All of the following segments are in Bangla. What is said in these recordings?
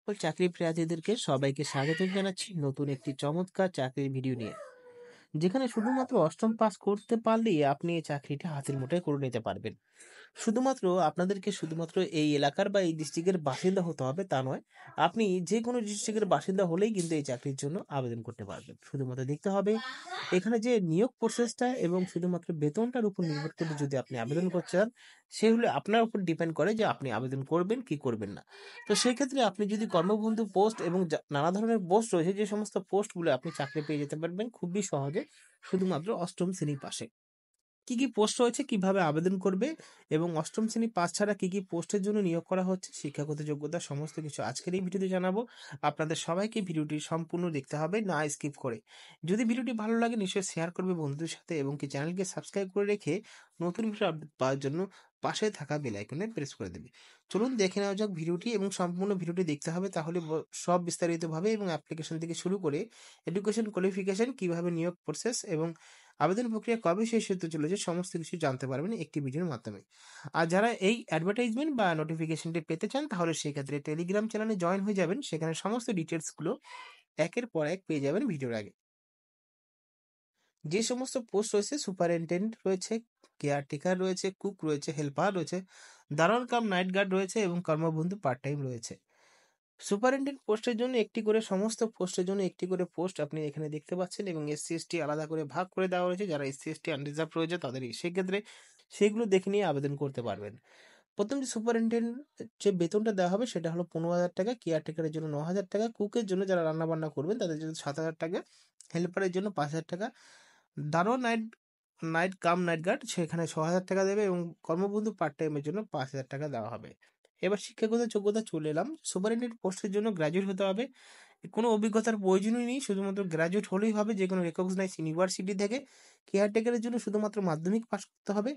সকল চাকরি প্রার্থীদেরকে সবাইকে স্বাগত জানাচ্ছি নতুন একটি চমৎকার চাকরির ভিডিও নিয়ে, যেখানে শুধুমাত্র অষ্টম পাস করতে পারলেই আপনি এই চাকরিটা হাতের মুঠোয় করে নিতে পারবেন। শুধুমাত্র আপনাদেরকে শুধুমাত্র এই এলাকার বা এই ডিস্ট্রিক্টের বাসিন্দা হতে হবে তা নয়, আপনি যে কোনো ডিস্ট্রিক্টের বাসিন্দা হলেই কিন্তু এই চাকরির জন্য আবেদন করতে পারবেন। শুধুমাত্র দেখতে হবে এখানে যে নিয়োগ প্রসেসটা এবং শুধুমাত্র বেতনটার উপর নির্ভর করে যদি আপনি আবেদন করতে চান, সেগুলো আপনার উপর ডিপেন্ড করে যে আপনি আবেদন করবেন কি করবেন না। তো সেই ক্ষেত্রে আপনি যদি কর্মবন্ধু পোস্ট এবং নানা ধরনের পোস্ট রয়েছে, যে সমস্ত পোস্টগুলো আপনি চাকরি পেয়ে যেতে পারবেন খুবই সহজে শুধুমাত্র অষ্টম শ্রেণী পাশে। কি কি পোস্ট রয়েছে, কিভাবে আবেদন করবে এবং অষ্টম শ্রেণী পাস ছাড়া কি কি পোস্টের জন্য নিয়োগ করা হচ্ছে, শিক্ষাগত যোগ্যতা সমস্ত কিছু আজকের এই ভিডিওতে জানাবো। আপনাদের সবাইকে ভিডিওটি সম্পূর্ণ দেখতে হবে, না স্কিপ করে। যদি ভিডিওটি ভালো লাগে নিশ্চয়ই শেয়ার করবে বন্ধুদের সাথে এবং কি চ্যানেলকে সাবস্ক্রাইব করে রেখে নতুন ভিডিও আপডেট পাওয়ার জন্য পাশে থাকা বেল আইকনে প্রেস করে দেবে। চলুন দেখে নেওয়া যাক ভিডিওটি, এবং সম্পূর্ণ ভিডিওটি দেখতে হবে, তাহলে সব বিস্তারিতভাবে এবং অ্যাপ্লিকেশন থেকে শুরু করে এডুকেশন কোয়ালিফিকেশন, কিভাবে নিয়োগ প্রসেস এবং আবেদন প্রক্রিয়া কবে শেষ হতে চলেছে সমস্ত কিছু জানতে পারবেন একটি ভিডিওর মাধ্যমে। আর যারা এই অ্যাডভার্টাইজমেন্ট বা নোটিফিকেশনটি পেতে চান, তাহলে সেক্ষেত্রে টেলিগ্রাম চ্যানেলে জয়েন হয়ে যাবেন, সেখানে সমস্ত ডিটেলসগুলো একের পর এক পেয়ে যাবেন ভিডিওর আগে। যে সমস্ত পোস্ট রয়েছে, সুপারিনটেন্ডেন্ট রয়েছে, কেয়ারটেকার রয়েছে, কুক রয়েছে, হেল্পার রয়েছে, দারোয়ান কাম নাইট গার্ড রয়েছে এবং কর্মবন্ধু পার্ট টাইম রয়েছে। সুপারিনটেন্ডেন্ট পোস্টের জন্য একটি করে, সমস্ত পোস্টের জন্য একটি করে পোস্ট আপনি এখানে দেখতে পাচ্ছেন, এবং এসসি এসটি আলাদা করে ভাগ করে দেওয়া হয়েছে। যারা এসসি এসটি আনরিজার্ভ রয়েছে তাদের সেক্ষেত্রে সেগুলো দেখে নিয়ে আবেদন করতে পারবেন। প্রথম যে সুপারিনটেন্ডেন্ট যে বেতনটা দেওয়া হবে সেটা হলো 15,000 টাকা, কেয়ারটেকারের জন্য 9,000 টাকা, কুকের জন্য যারা রান্না বান্না করবেন তাদের জন্য 7,000 টাকা, হেল্পারের জন্য 5,000 টাকা, দারোয়ান নাইট কাম নাইট গার্ড সেখানে 6,000 টাকা দেবে, এবং কর্মবন্ধু পার্ট টাইমের জন্য 5,000 টাকা দেওয়া হবে। এবার শিক্ষাগত যোগ্যতা চলে এলাম। সুপারিনটেন্ডেন্ট পোস্টের জন্য গ্র্যাজুয়েট হতে হবে, কোনো অভিজ্ঞতার প্রয়োজনই নেই, শুধুমাত্র গ্র্যাজুয়েট হলেই হবে যে কোনো রেকগনাইজ ইউনিভার্সিটি থেকে। কেয়ারটেকারের জন্য শুধুমাত্র মাধ্যমিক পাস করতে হবে,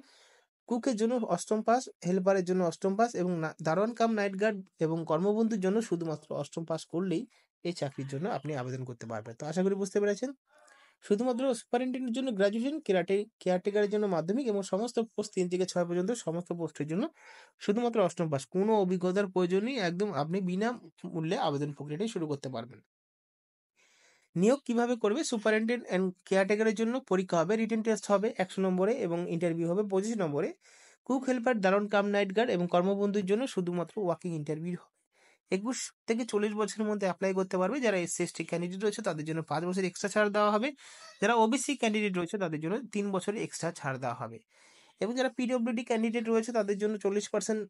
কুকের জন্য অষ্টম পাস, হেল্পারের জন্য অষ্টম পাস, এবং দারোয়ান কাম নাইট গার্ড এবং কর্মবন্ধুর জন্য শুধুমাত্র অষ্টম পাস করলেই এই চাকরির জন্য আপনি আবেদন করতে পারবেন। তো আশা করি বুঝতে পেরেছেন। শুধুমাত্র সুপারিনটেন্ডেন্টের জন্য গ্র্যাজুয়েশন, কেয়ারটেকারের জন্য মাধ্যমিক, এবং সমস্ত পোস্ট 3 থেকে 6 পর্যন্ত সমস্ত পোস্টের জন্য শুধুমাত্র অষ্টম পাস। কোনো অভিজ্ঞতার প্রয়োজন নেই, একদম আপনি বিনা মূল্যে আবেদন প্রক্রিয়াটি শুরু করতে পারবেন। নিয়োগ কিভাবে করবে? সুপারিনটেন্ডেন্ট অ্যান্ড কেয়ারটেকারের জন্য পরীক্ষা হবে, রিটেন টেস্ট হবে 100 নম্বরে এবং ইন্টারভিউ হবে 25 নম্বরে। কুক, হেল্পার, দারোয়ান কাম নাইট গার্ড এবং কর্মবন্ধুর জন্য শুধুমাত্র ওয়াকিং ইন্টারভিউ হবে। 21 থেকে 40 বছরের মধ্যে অ্যাপ্লাই করতে পারবে। যারা এসসি এসটি ক্যান্ডিডেট রয়েছে তাদের জন্য 5 বছর এক্সট্রা ছাড় দেওয়া হবে। যারা ওবিসি ক্যান্ডিডেট রয়েছে তাদের জন্য 3 বছরের এক্সট্রা ছাড় দেওয়া হবে। এবং যারা পিডব্লিউডি ক্যান্ডিডেট রয়েছে তাদের জন্য 40%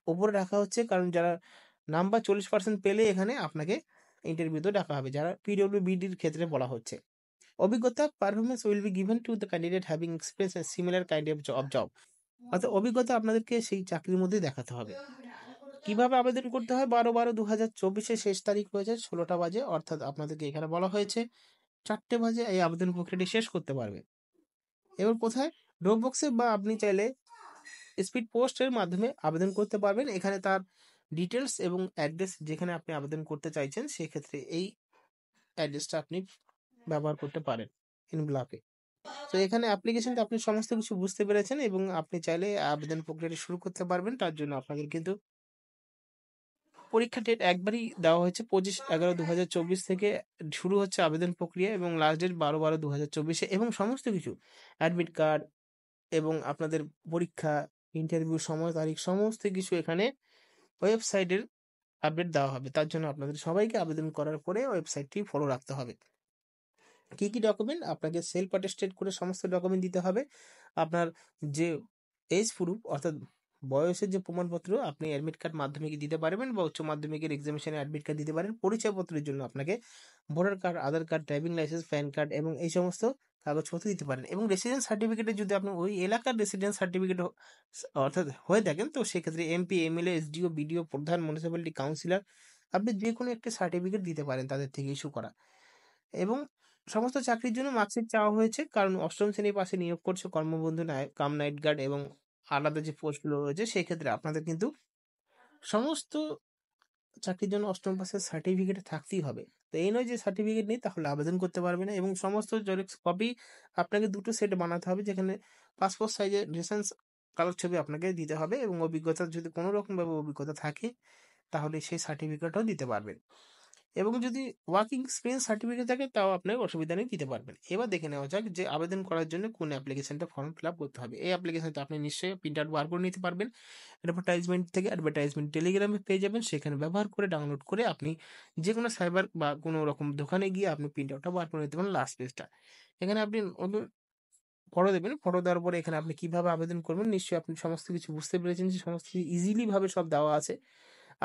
ওপরে রাখা হচ্ছে, কারণ যারা নাম্বার 40% পেলে এখানে আপনাকে ইন্টারভিউতে ডাকা হবে, যারা পিডব্লিউবিডির ক্ষেত্রে বলা হচ্ছে। অভিজ্ঞতা, performance will be given to the candidate having experience and similar kind of job. অর্থাৎ অভিজ্ঞতা আপনাদেরকে সেই চাকরির মধ্যে দেখাতে হবে। কিভাবে আবেদন করতে হয়? 12/12/2024 শেষ তারিখ রয়েছে 16টা বাজে, অর্থাৎ আপনাদেরকে এখানে বলা হয়েছে 4টে বাজে এই আবেদন প্রক্রিয়াটি শেষ করতে পারবে। এবার কোথায়? ড্রপ বক্সে, বা আপনি চাইলে স্পিড পোস্টের মাধ্যমে আবেদন করতে পারবেন। এখানে তার ডিটেলস এবং অ্যাড্রেস, যেখানে আপনি আবেদন করতে চাইছেন সেক্ষেত্রে এই অ্যাড্রেসটা আপনি ব্যবহার করতে পারেন ইনভ্লপে। তো এখানে অ্যাপ্লিকেশনটা আপনি সমস্ত কিছু বুঝতে পেরেছেন, এবং আপনি চাইলে আবেদন প্রক্রিয়াটি শুরু করতে পারবেন। তার জন্য আপনাদের কিন্তু পরীক্ষা ডেট একবারই দেওয়া হয়েছে, 25/11/2024 থেকে শুরু হচ্ছে আবেদন প্রক্রিয়া, এবং লাস্ট ডেট 12/12/2024, এবং সমস্ত কিছু অ্যাডমিট কার্ড এবং আপনাদের পরীক্ষা, ইন্টারভিউ সময়, তারিখ সমস্ত কিছু এখানে ওয়েবসাইটের আপডেট দেওয়া হবে। তার জন্য আপনাদের সবাইকে আবেদন করার পরে ওয়েবসাইটটি ফলো রাখতে হবে। কি কি ডকুমেন্ট? আপনাকে সেলফ অ্যাটেস্টেড করে সমস্ত ডকুমেন্ট দিতে হবে। আপনার যে এজ প্রুফ, অর্থাৎ বয়সের যে প্রমাণপত্র, আপনি অ্যাডমিট কার্ড মাধ্যমিকে দিতে পারবেন বা উচ্চ মাধ্যমিকের এক্সামিনেশনে অ্যাডমিট কার্ড দিতে পারেন। পরিচয়পত্রের জন্য আপনাকে voter card, Aadhaar card, driving licence, PAN card এবং এই সমস্ত কাগজপত্র দিতে পারেন। এবং রেসিডেন্স সার্টিফিকেটে যদি আপনি ওই এলাকার রেসিডেন্স সার্টিফিকেট অর্থাৎ হয়ে থাকেন, তো সেক্ষেত্রে এমপি, এমএলএ, এসডিও, বিডিও, প্রধান, মিউনিসিপ্যালিটি কাউন্সিলর, আপনি যে কোনো একটা সার্টিফিকেট দিতে পারেন তাদের থেকে ইস্যু করা। এবং সমস্ত চাকরির জন্য মার্কশিট চাওয়া হয়েছে, কারণ অষ্টম শ্রেণীর পাশে নিয়োগ করছে কর্মবন্ধু কাম নাইট গার্ড এবং আলাদা যে পোস্টগুলো রয়েছে, সেক্ষেত্রে আপনাদের কিন্তু সমস্ত চাকরির জন্য অষ্টম পাসের সার্টিফিকেট থাকতেই হবে। তো এই নয় যে সার্টিফিকেট নেই তাহলে আবেদন করতে পারবে না। এবং সমস্ত জেরক্স কপি আপনাকে 2টো সেট বানাতে হবে, যেখানে পাসপোর্ট সাইজের রেশন কালার ছবি আপনাকে দিতে হবে, এবং অভিজ্ঞতা যদি কোনো রকমভাবে অভিজ্ঞতা থাকে তাহলে সেই সার্টিফিকেটও দিতে পারবেন। এবং যদি ওয়ার্কিং এক্সপিরিয়েন্স সার্টিফিকেট থাকে তাও আপনার অসুবিধা নেই, দিতে পারবেন। এবার দেখে নেওয়া যাক যে আবেদন করার জন্য কোন অ্যাপ্লিকেশনটা ফর্ম ফিল আপ করতে হবে। এই অ্যাপ্লিকেশনটা আপনি নিশ্চয়ই প্রিন্ট আউট বার করে নিতে পারবেন অ্যাডভার্টাইজমেন্ট থেকে। অ্যাডভার্টাইজমেন্ট টেলিগ্রামে পেয়ে যাবেন, সেখানে ব্যবহার করে ডাউনলোড করে আপনি যে কোনো সাইবার বা কোনো রকম দোকানে গিয়ে আপনি প্রিন্ট আউটটা বার করে নিতে পারেন লাস্ট পেজটা। এখানে আপনি ফটো দেবেন, ফটো দেওয়ার পরে এখানে আপনি কিভাবে আবেদন করবেন নিশ্চয়ই আপনি সমস্ত কিছু বুঝতে পেরেছেন যে সমস্ত কিছু ইজিলি ভাবে সব দেওয়া আছে।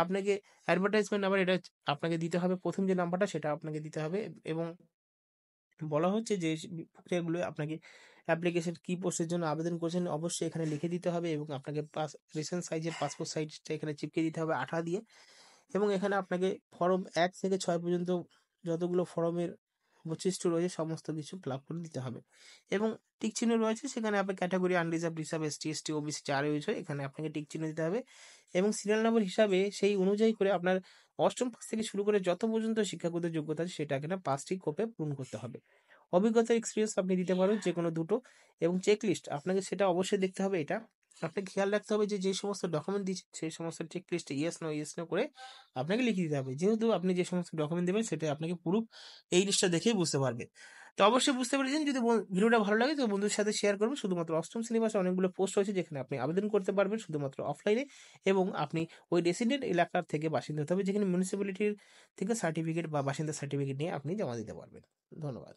আপনাকে অ্যাডভার্টাইজমেন্ট নাম্বার এটা আপনাকে দিতে হবে, প্রথম যে নাম্বারটা সেটা আপনাকে দিতে হবে। এবং বলা হচ্ছে যে প্রক্রিয়াগুলো আপনাকে অ্যাপ্লিকেশন কি পোস্টের জন্য আবেদন করছেন অবশ্যই এখানে লিখে দিতে হবে, এবং আপনাকে রিসেন্ট সাইজের পাসপোর্ট সাইজটা এখানে চিপকে দিতে হবে আঠা দিয়ে। এবং এখানে আপনাকে ফর্ম 1 থেকে 6 পর্যন্ত যতগুলো ফর্মের বৈশিষ্ট্য রয়েছে সমস্ত কিছু ফিল আপ করে দিতে হবে। এবং টিক চিহ্ন রয়েছে, সেখানে আপনার category unreserved, reserve, ST, ST, OBC যা রয়েছে এখানে আপনাকে টিক চিহ্ন দিতে হবে। এবং সিরিয়াল নম্বর হিসাবে সেই অনুযায়ী করে আপনার অষ্টম পাস থেকে শুরু করে যত পর্যন্ত শিক্ষাগত যোগ্যতা আছে সেটা এখানে 5টি কোপে পূরণ করতে হবে। অভিজ্ঞতার এক্সপিরিয়েন্স আপনি দিতে পারেন যে কোনো দুটো। এবং চেকলিস্ট আপনাকে সেটা অবশ্যই দেখতে হবে। এটা আপনাকে খেয়াল রাখতে হবে যে যে সমস্ত ডকুমেন্ট দিচ্ছেন সেই সমস্ত চেকলিস্টে ইয়েস নো করে আপনাকে লিখে দিতে হবে, যেহেতু আপনি যে সমস্ত ডকুমেন্ট দেবেন সেটা আপনাকে পুরো এই লিস্টটা দেখেই বুঝতে পারবে। তো অবশ্যই বুঝতে পেরেছেন, যদি ভিডিওটা ভালো লাগে তো বন্ধুদের সাথে শেয়ার করবেন। শুধুমাত্র অষ্টম শ্রেণী পাশে অনেকগুলো পোস্ট রয়েছে যেখানে আপনি আবেদন করতে পারবেন শুধুমাত্র অফলাইনে। এবং আপনি ওই রেসিডেন্ট এলাকার থেকে বাসিন্দা হতে হবে, যেখানে মিউনিসিপ্যালিটির থেকে সার্টিফিকেট বা বাসিন্দা সার্টিফিকেট নিয়ে আপনি জমা দিতে পারবেন। ধন্যবাদ।